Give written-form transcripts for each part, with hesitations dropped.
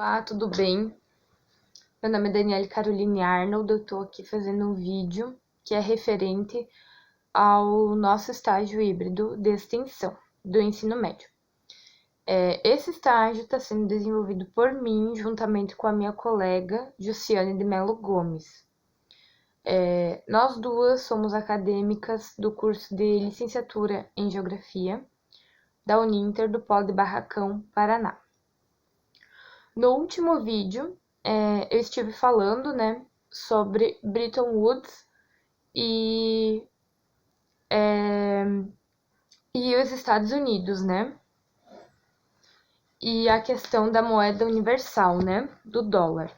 Olá, tudo bem? Meu nome é Daniele Caroline Arnold, eu tô aqui fazendo um vídeo que é referente ao nosso estágio híbrido de extensão do ensino médio. Esse estágio está sendo desenvolvido por mim, juntamente com a minha colega Jussiane de Melo Gomes. Nós duas somos acadêmicas do curso de licenciatura em Geografia da Uninter do Polo de Barracão, Paraná. No último vídeo, eu estive falando, sobre Bretton Woods e os Estados Unidos, e a questão da moeda universal, do dólar.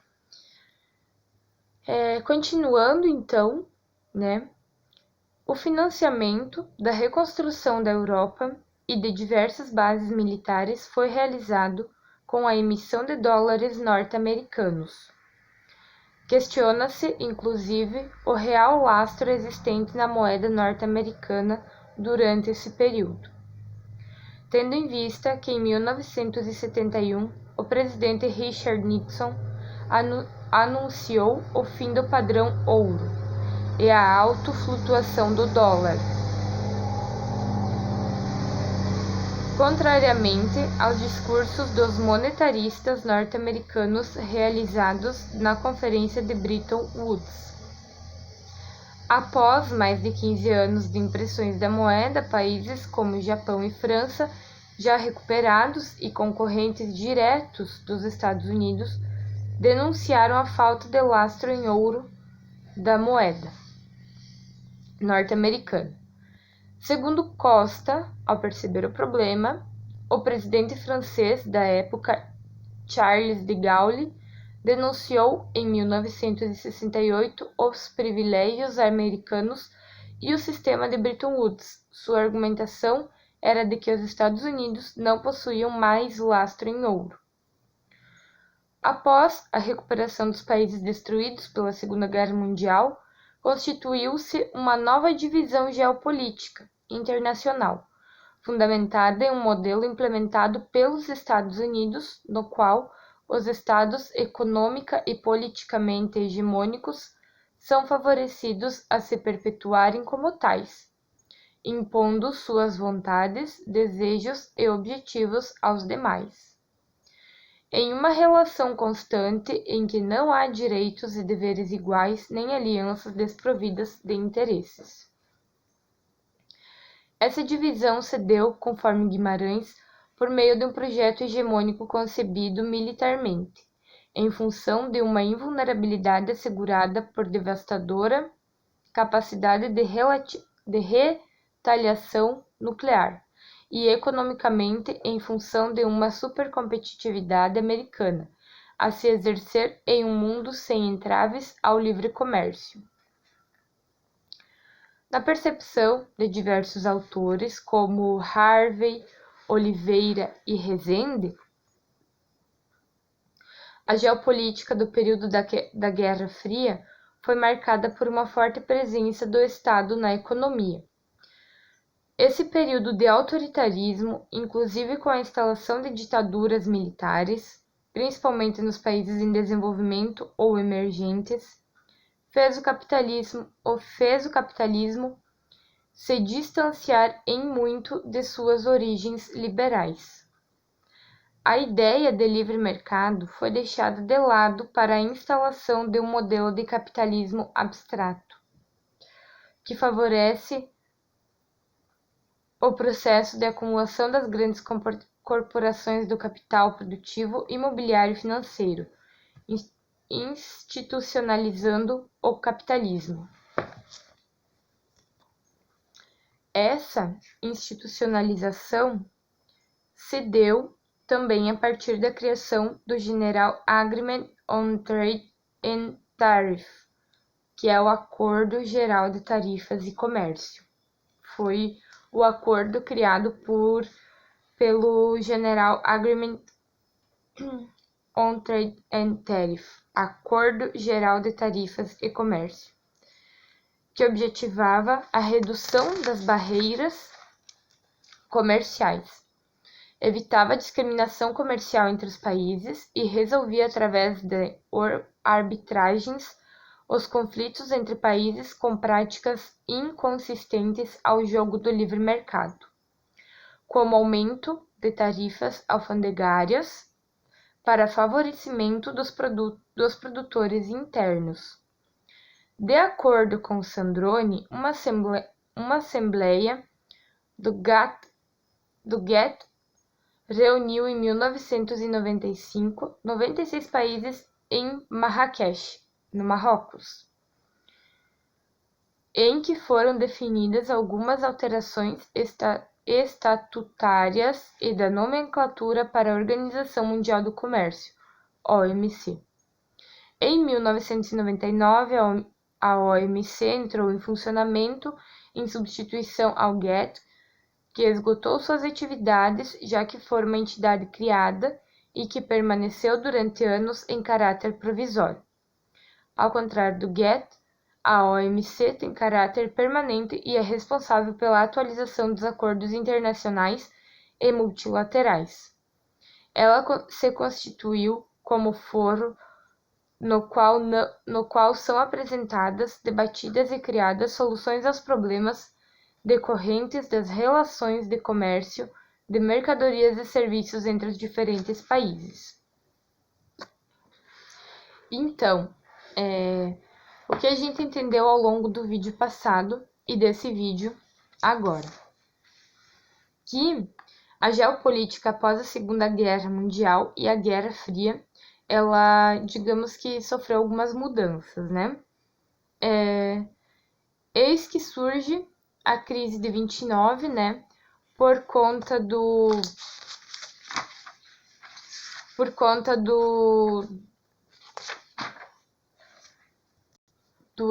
Continuando, então, o financiamento da reconstrução da Europa e de diversas bases militares foi realizado com a emissão de dólares norte-americanos. Questiona-se, inclusive, o real lastro existente na moeda norte-americana durante esse período, tendo em vista que em 1971 o presidente Richard Nixon anunciou o fim do padrão ouro e a autoflutuação do dólar. Contrariamente aos discursos dos monetaristas norte-americanos realizados na Conferência de Bretton Woods. Após mais de 15 anos de impressões da moeda, países como Japão e França, já recuperados e concorrentes diretos dos Estados Unidos, denunciaram a falta de lastro em ouro da moeda norte-americana. Segundo Costa, ao perceber o problema, o presidente francês da época, Charles de Gaulle, denunciou em 1968 os privilégios americanos e o sistema de Bretton Woods. Sua argumentação era de que os Estados Unidos não possuíam mais lastro em ouro. Após a recuperação dos países destruídos pela Segunda Guerra Mundial, constituiu-se uma nova divisão geopolítica internacional, fundamentada em um modelo implementado pelos Estados Unidos, no qual os estados econômica e politicamente hegemônicos são favorecidos a se perpetuarem como tais, impondo suas vontades, desejos e objetivos aos demais. Em uma relação constante em que não há direitos e deveres iguais nem alianças desprovidas de interesses. Essa divisão se deu, conforme Guimarães, por meio de um projeto hegemônico concebido militarmente, em função de uma invulnerabilidade assegurada por devastadora capacidade de retaliação nuclear, e economicamente em função de uma supercompetitividade americana, a se exercer em um mundo sem entraves ao livre comércio. Na percepção de diversos autores, como Harvey, Oliveira e Rezende, a geopolítica do período da Guerra Fria foi marcada por uma forte presença do Estado na economia. Esse período de autoritarismo, inclusive com a instalação de ditaduras militares, principalmente nos países em desenvolvimento ou emergentes, fez o capitalismo se distanciar em muito de suas origens liberais. A ideia de livre mercado foi deixada de lado para a instalação de um modelo de capitalismo abstrato, que favorece o processo de acumulação das grandes corporações do capital produtivo, imobiliário e financeiro, institucionalizando o capitalismo. Essa institucionalização se deu também a partir da criação do General Agreement on Trade and Tariff, que é o Acordo Geral de Tarifas e Comércio. Foi o acordo criado pelo General Agreement on Trade and Tariff, Acordo Geral de Tarifas e Comércio, que objetivava a redução das barreiras comerciais, evitava a discriminação comercial entre os países e resolvia através de arbitragens os conflitos entre países com práticas inconsistentes ao jogo do livre mercado, como aumento de tarifas alfandegárias para favorecimento dos produtores internos. De acordo com Sandrone, uma assembleia do GATT reuniu em 1995 96 países em Marrakech, no Marrocos, em que foram definidas algumas alterações estatutárias e da nomenclatura para a Organização Mundial do Comércio, OMC. Em 1999, a OMC entrou em funcionamento em substituição ao GATT, que esgotou suas atividades, já que foi uma entidade criada e que permaneceu durante anos em caráter provisório. Ao contrário do GATT, a OMC tem caráter permanente e é responsável pela atualização dos acordos internacionais e multilaterais. Ela se constituiu como foro no qual são apresentadas, debatidas e criadas soluções aos problemas decorrentes das relações de comércio de mercadorias e serviços entre os diferentes países. Então, o que a gente entendeu ao longo do vídeo passado e desse vídeo agora? Que a geopolítica após a Segunda Guerra Mundial e a Guerra Fria, ela, digamos que sofreu algumas mudanças, né? Eis que surge a crise de 29, né? Por conta do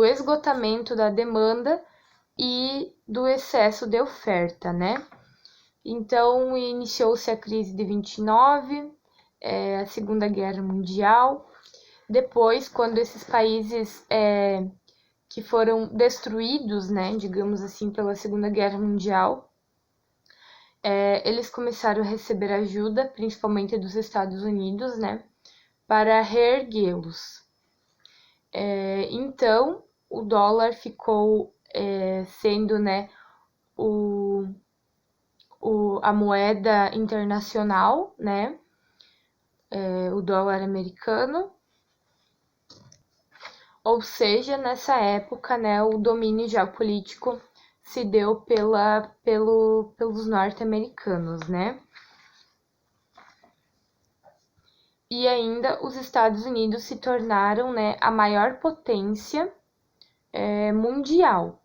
esgotamento da demanda e do excesso de oferta, né? Então, iniciou-se a crise de 29, a Segunda Guerra Mundial. Depois, quando esses países que foram destruídos, né, digamos assim, pela Segunda Guerra Mundial, eles começaram a receber ajuda, principalmente dos Estados Unidos, né, para reerguê-los. Então, o dólar ficou sendo, né, a moeda internacional, né, o dólar americano. Ou seja, nessa época, né, o domínio geopolítico se deu pelos norte-americanos, né? E ainda os Estados Unidos se tornaram, né, a maior potência mundial.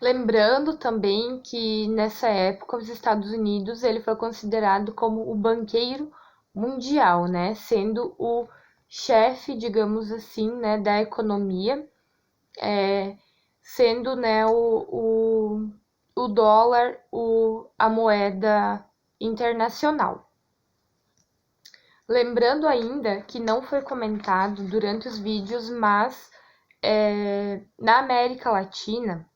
Lembrando também que nessa época os Estados Unidos ele foi considerado como o banqueiro mundial, né, sendo o chefe, digamos assim, né, da economia, sendo, né, o dólar a moeda internacional. Lembrando ainda que não foi comentado durante os vídeos, mas na América Latina,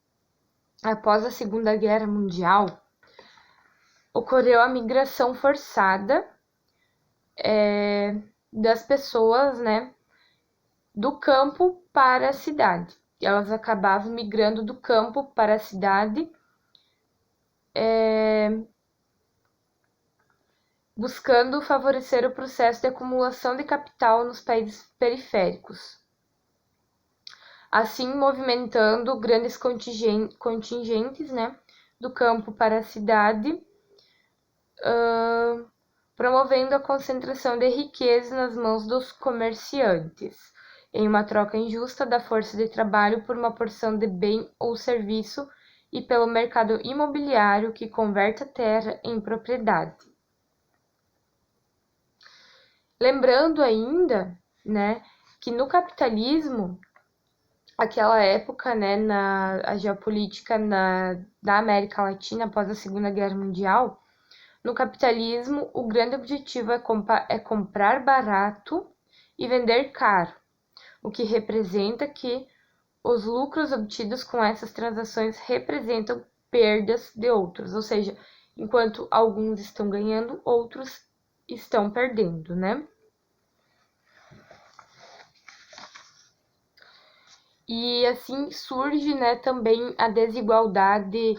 após a Segunda Guerra Mundial, ocorreu a migração forçada das pessoas, né, do campo para a cidade. Elas acabavam migrando do campo para a cidade, buscando favorecer o processo de acumulação de capital nos países periféricos, assim movimentando grandes contingentes, né, do campo para a cidade, promovendo a concentração de riqueza nas mãos dos comerciantes, em uma troca injusta da força de trabalho por uma porção de bem ou serviço e pelo mercado imobiliário que converte a terra em propriedade. Lembrando ainda, né, que no capitalismo, aquela época, né, a geopolítica da América Latina após a Segunda Guerra Mundial, no capitalismo o grande objetivo é comprar barato e vender caro, o que representa que os lucros obtidos com essas transações representam perdas de outros, ou seja, enquanto alguns estão ganhando, outros estão perdendo, né? E assim surge, né, também a desigualdade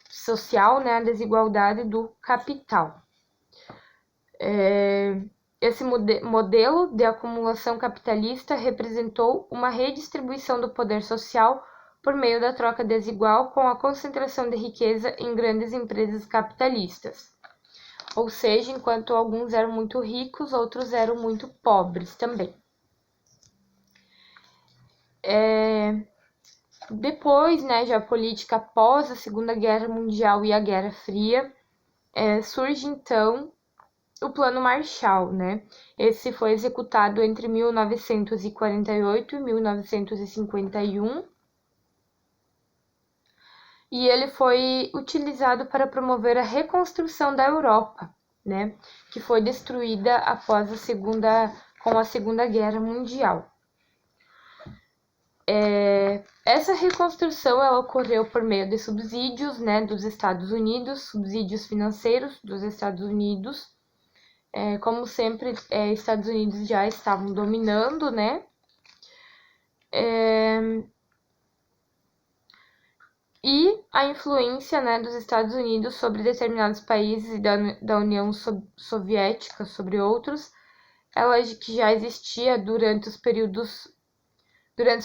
social, né, a desigualdade do capital. Esse modelo de acumulação capitalista representou uma redistribuição do poder social por meio da troca desigual com a concentração de riqueza em grandes empresas capitalistas. Ou seja, enquanto alguns eram muito ricos, outros eram muito pobres também. Depois, né, já a política após a Segunda Guerra Mundial e a Guerra Fria, surge então o Plano Marshall, né? Esse foi executado entre 1948 e 1951 e ele foi utilizado para promover a reconstrução da Europa, né? Que foi destruída após com a Segunda Guerra Mundial. Essa reconstrução ela ocorreu por meio de subsídios, né, dos Estados Unidos, subsídios financeiros dos Estados Unidos. Como sempre, Estados Unidos já estavam dominando, né? E a influência, né, dos Estados Unidos sobre determinados países e da União Soviética sobre outros, ela que já existia durante os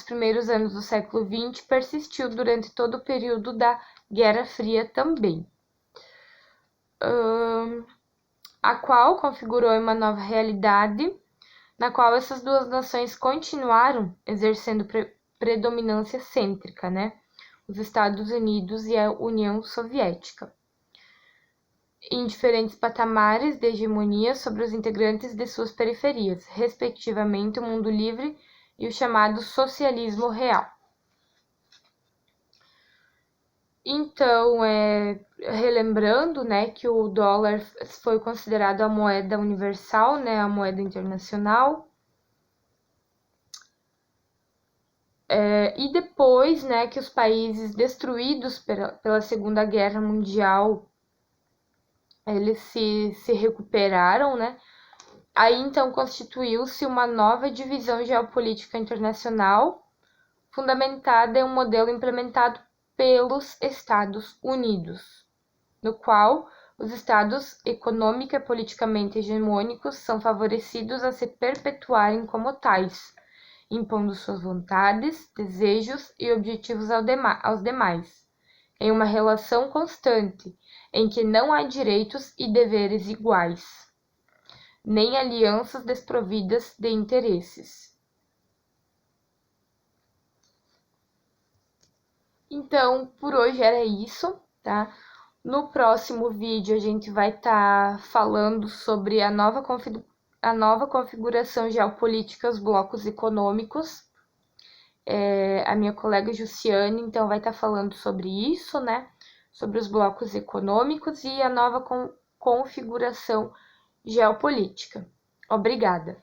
primeiros anos do século XX, persistiu durante todo o período da Guerra Fria também. A qual configurou uma nova realidade, na qual essas duas nações continuaram exercendo predominância cêntrica, né? Os Estados Unidos e a União Soviética, em diferentes patamares de hegemonia sobre os integrantes de suas periferias, respectivamente o mundo livre e o chamado socialismo real. Então, relembrando, né, que o dólar foi considerado a moeda universal, né, a moeda internacional. E depois, né, que os países destruídos pela Segunda Guerra Mundial, eles se recuperaram, né? Aí, então, constituiu-se uma nova divisão geopolítica internacional, fundamentada em um modelo implementado pelos Estados Unidos, no qual os estados econômica e politicamente hegemônicos são favorecidos a se perpetuarem como tais, impondo suas vontades, desejos e objetivos aos demais, em uma relação constante, em que não há direitos e deveres iguais, nem alianças desprovidas de interesses. Então, por hoje era isso, tá? No próximo vídeo a gente vai estar falando sobre a nova configuração geopolítica dos blocos econômicos. A minha colega Jussiane, então, vai estar falando sobre isso, né? Sobre os blocos econômicos e a nova configuração geopolítica. Obrigada!